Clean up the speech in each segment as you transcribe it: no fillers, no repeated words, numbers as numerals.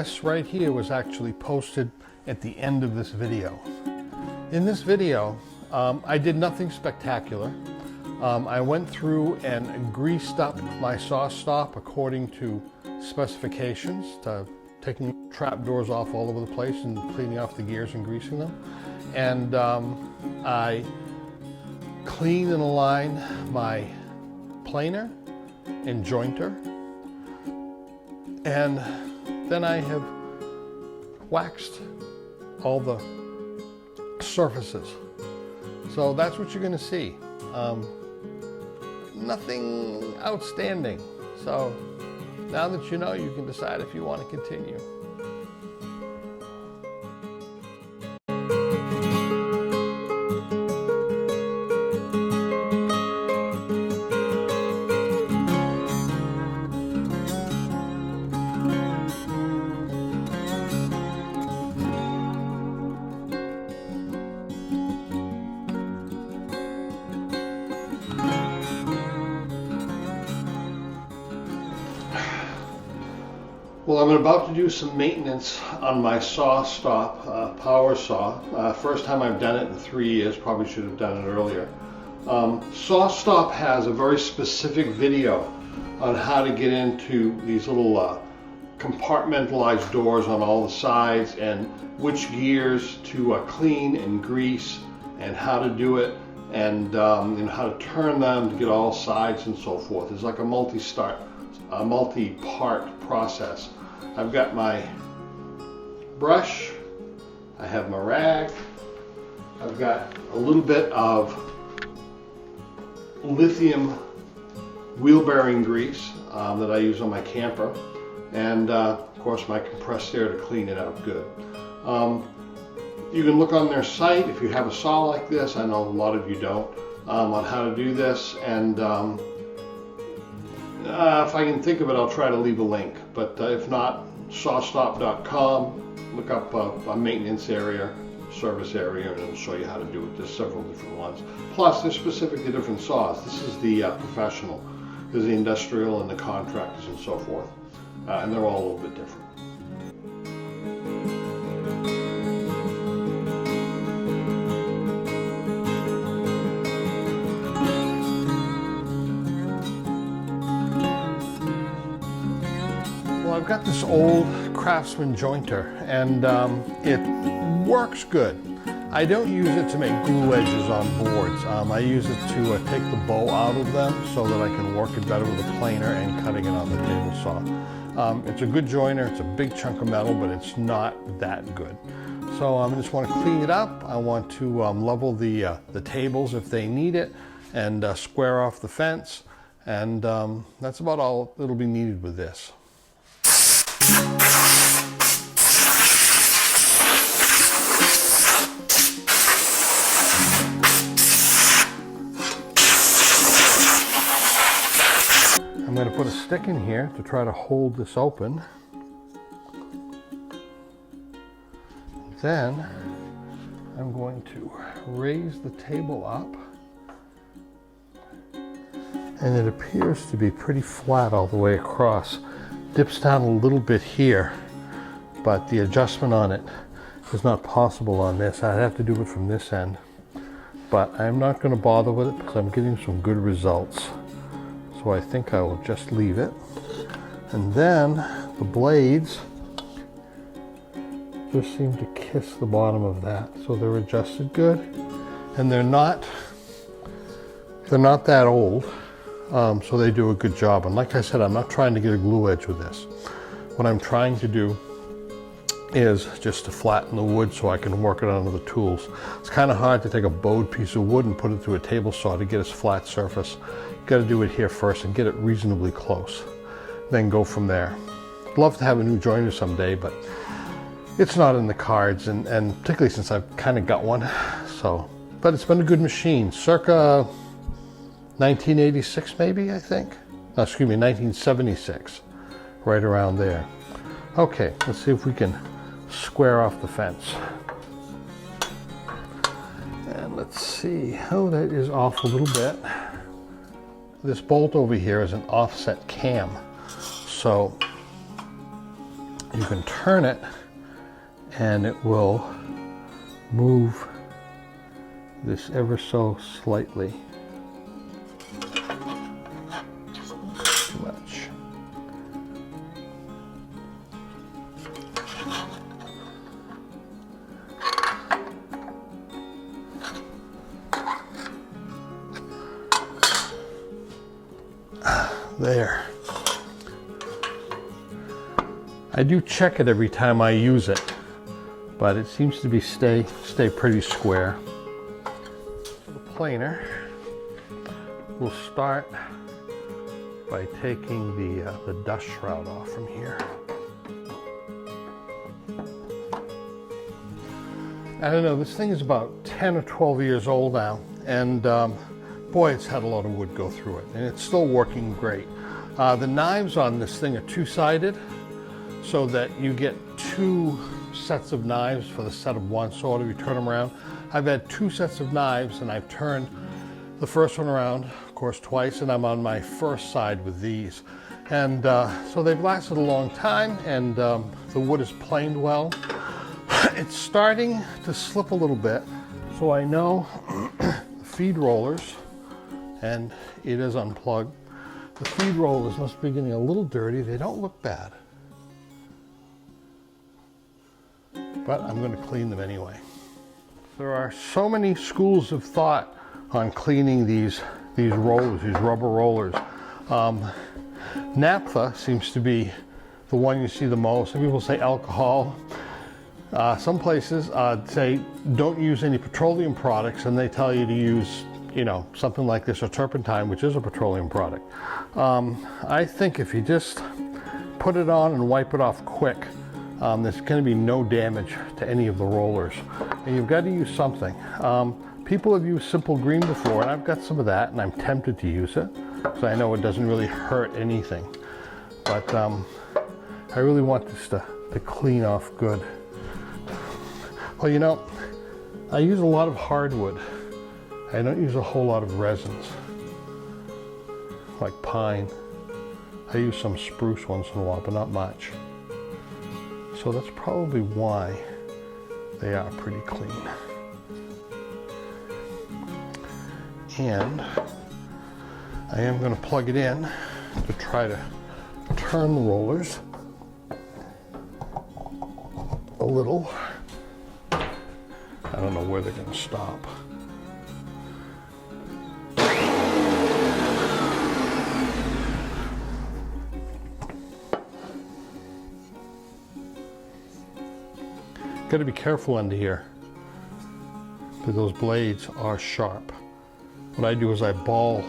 this right here was actually posted at the end of this video. In this video, I did nothing spectacular. I went through and greased up my Sawstop according to specifications, taking trap doors off all over the place and cleaning off the gears and greasing them. And I clean and align my planer and jointer. And then I have waxed all the surfaces. So that's what you're going to see. Nothing outstanding. So now that you know, you can decide if you want to continue. Well, I'm about to do some maintenance on my Sawstop power saw. First time I've done it in 3 years, probably should have done it earlier. Sawstop has a very specific video on how to get into these little compartmentalized doors on all the sides and which gears to clean and grease and how to do it and how to turn them to get all sides and so forth. It's like a multi-part process. I've got my brush, I have my rag, I've got a little bit of lithium wheel bearing grease that I use on my camper, and of course my compressed air to clean it out good. You can look on their site if you have a saw like this. I know a lot of you don't, on how to do this, and if I can think of it, I'll try to leave a link, but if not, sawstop.com, look up a maintenance area, service area, and it'll show you how to do it. There's several different ones. Plus, they're specific to different saws. This is the professional. There's the industrial and the contractors and so forth, and they're all a little bit different. I've got this old Craftsman jointer, and it works good. I don't use it to make glue edges on boards. I use it to take the bow out of them so that I can work it better with a planer and cutting it on the table saw. It's a good joiner. It's a big chunk of metal, but it's not that good. So I just want to clean it up. I want to level the tables if they need it, and square off the fence, and that's about all that'll be needed with this. I'm going to put a stick in here to try to hold this open. Then I'm going to raise the table up, and it appears to be pretty flat all the way across. Dips down a little bit here, but the adjustment on it is not possible on this. I'd have to do it from this end, but I'm not going to bother with it because I'm getting some good results. So I think I will just leave it. And then the blades just seem to kiss the bottom of that, so they're adjusted good, and they're not that old. So they do a good job. And like I said, I'm not trying to get a glue edge with this. What I'm trying to do is just to flatten the wood so I can work it onto the tools. It's kind of hard to take a bowed piece of wood and put it through a table saw to get its flat surface. You got to do it here first and get it reasonably close. Then go from there. I'd love to have a new joiner someday, but it's not in the cards, and particularly since I've kind of got one. So, but it's been a good machine. Circa 1986 maybe, I think. No, excuse me, 1976, right around there. Okay, let's see if we can square off the fence. And let's see, oh, that is off a little bit. This bolt over here is an offset cam. So you can turn it and it will move this ever so slightly. Too much. There. I do check it every time I use it, but it seems to be stay pretty square. The planer, we'll start by taking the dust shroud off from here. I don't know, this thing is about 10 or 12 years old now, and boy, it's had a lot of wood go through it, and it's still working great. The knives on this thing are two-sided, so that you get two sets of knives for the set of one, so if you turn them around. I've had two sets of knives, and I've turned the first one around, of course, twice, and I'm on my first side with these. And so they've lasted a long time, and the wood is planed well. It's starting to slip a little bit, so I know the feed rollers, and it is unplugged. The feed rollers must be getting a little dirty. They don't look bad, but I'm going to clean them anyway. There are so many schools of thought on cleaning these rollers, these rubber rollers. Naphtha seems to be the one you see the most. Some people say alcohol. Some places say don't use any petroleum products, and they tell you to use, you know, something like this, or turpentine, which is a petroleum product. I think if you just put it on and wipe it off quick, there's going to be no damage to any of the rollers. And you've got to use something. People have used Simple Green before, and I've got some of that, and I'm tempted to use it, because I know it doesn't really hurt anything. But I really want this to clean off good. Well, you know, I use a lot of hardwood. I don't use a whole lot of resins, like pine. I use some spruce once in a while, but not much. So that's probably why they are pretty clean. And I am going to plug it in to try to turn the rollers a little. I don't know where they're going to stop. Got to be careful under here, because those blades are sharp. What I do is I ball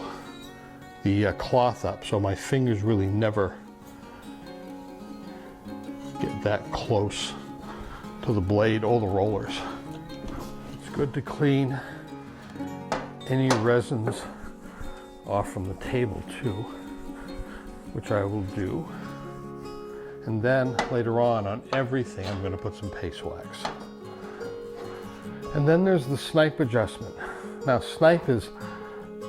the cloth up, so my fingers really never get that close to the blade or the rollers. It's good to clean any resins off from the table too, which I will do. And then later on everything, I'm going to put some paste wax. And then there's the snipe adjustment. Now, snipe is,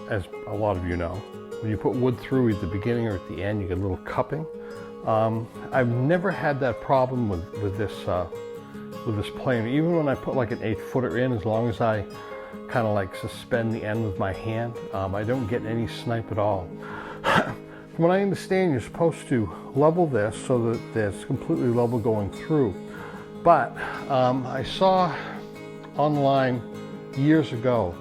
as a lot of you know, when you put wood through at the beginning or at the end, you get a little cupping. I've never had that problem with this planer. Even when I put like an 8-footer in, as long as I kind of like suspend the end with my hand, I don't get any snipe at all. From what I understand, you're supposed to level this so that it's completely level going through. But I saw online years ago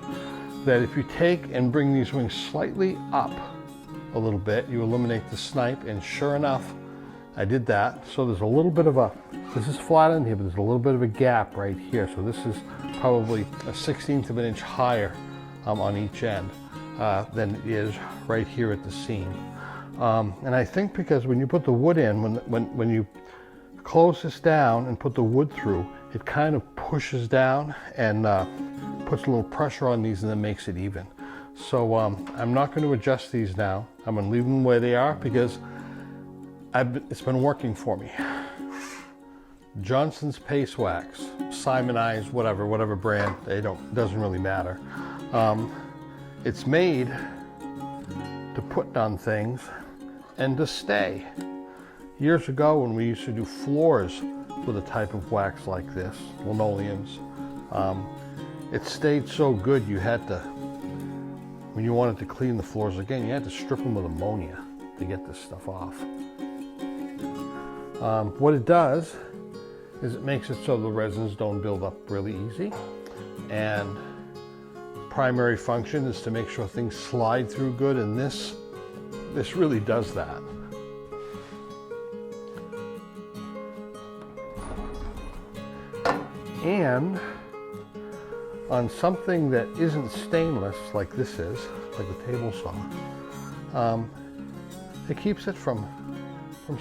that if you take and bring these wings slightly up a little bit, you eliminate the snipe, and sure enough, I did that. So there's a little bit of this is flat in here, but there's a little bit of a gap right here. So this is probably a 1/16 of an inch higher on each end than it is right here at the seam. And I think because when you put the wood in, when you close this down and put the wood through, it kind of pushes down and puts a little pressure on these, and then makes it even. So I'm not going to adjust these now. I'm going to leave them the way they are, because it's been working for me. Johnson's Paste Wax, Simonized, whatever brand, it doesn't really matter. It's made to put on things and to stay. Years ago when we used to do floors with a type of wax like this, linoleums, it stayed so good you had to, when you wanted to clean the floors again, you had to strip them with ammonia to get this stuff off. What it does is it makes it so the resins don't build up really easy, and primary function is to make sure things slide through good, and this really does that. And on something that isn't stainless like this is, like the table saw, it keeps it from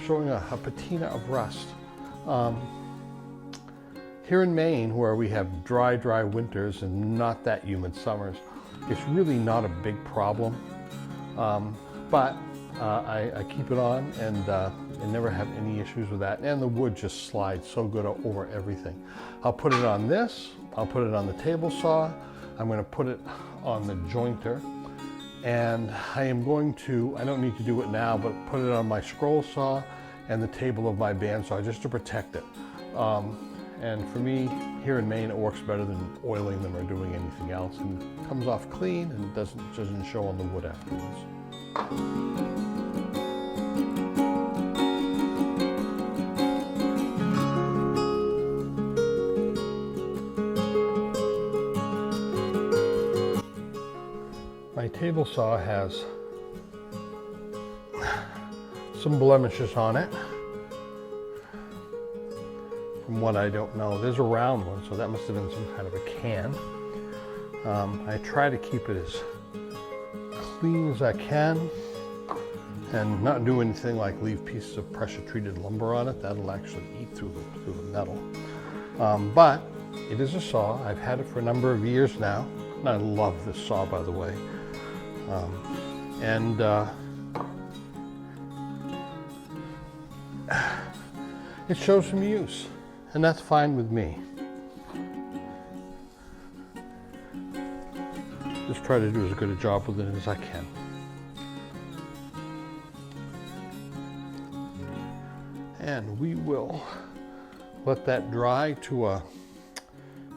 showing a patina of rust. Here in Maine, where we have dry winters and not that humid summers, it's really not a big problem. But I keep it on, and I never have any issues with that. And the wood just slides so good over everything. I'll put it on this, I'll put it on the table saw, I'm going to put it on the jointer, and I am going to, I don't need to do it now, but put it on my scroll saw and the table of my bandsaw just to protect it. And for me, here in Maine, it works better than oiling them or doing anything else, and it comes off clean and doesn't show on the wood afterwards. My table saw has some blemishes on it. From what I don't know, there's a round one, so that must have been some kind of a can. I try to keep it as clean as I can and not do anything like leave pieces of pressure treated lumber on it. That'll actually eat through the metal. But it is a saw. I've had it for a number of years now, and I love this saw, by the way. It shows some use, and that's fine with me. Just try to do as good a job with it as I can. And we will let that dry to a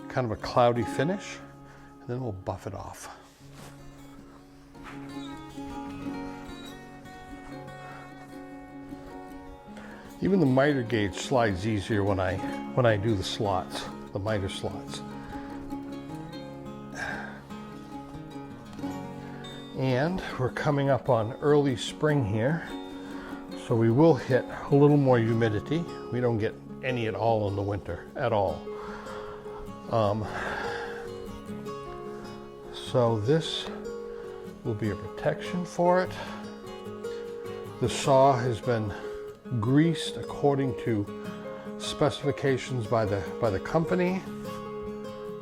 kind of a cloudy finish, and then we'll buff it off. Even the miter gauge slides easier when I do the slots, the miter slots. And we're coming up on early spring here, so we will hit a little more humidity. We don't get any at all in the winter, at all. So this will be a protection for it. The saw has been greased according to specifications by the company,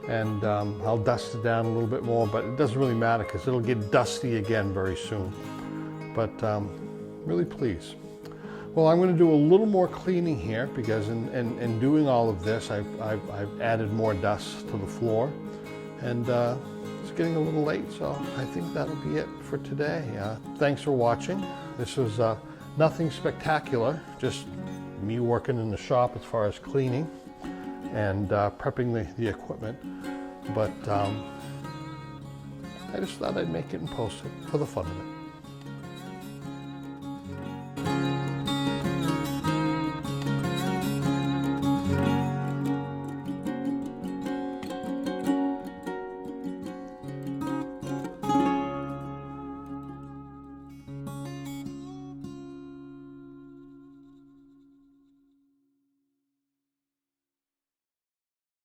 and I'll dust it down a little bit more, but it doesn't really matter because it'll get dusty again very soon. But really pleased. Well, I'm going to do a little more cleaning here because in doing all of this, I've added more dust to the floor, and it's getting a little late, so I think that'll be it for today. Thanks for watching. This was nothing spectacular, just me working in the shop as far as cleaning and prepping the equipment. But I just thought I'd make it and post it for the fun of it.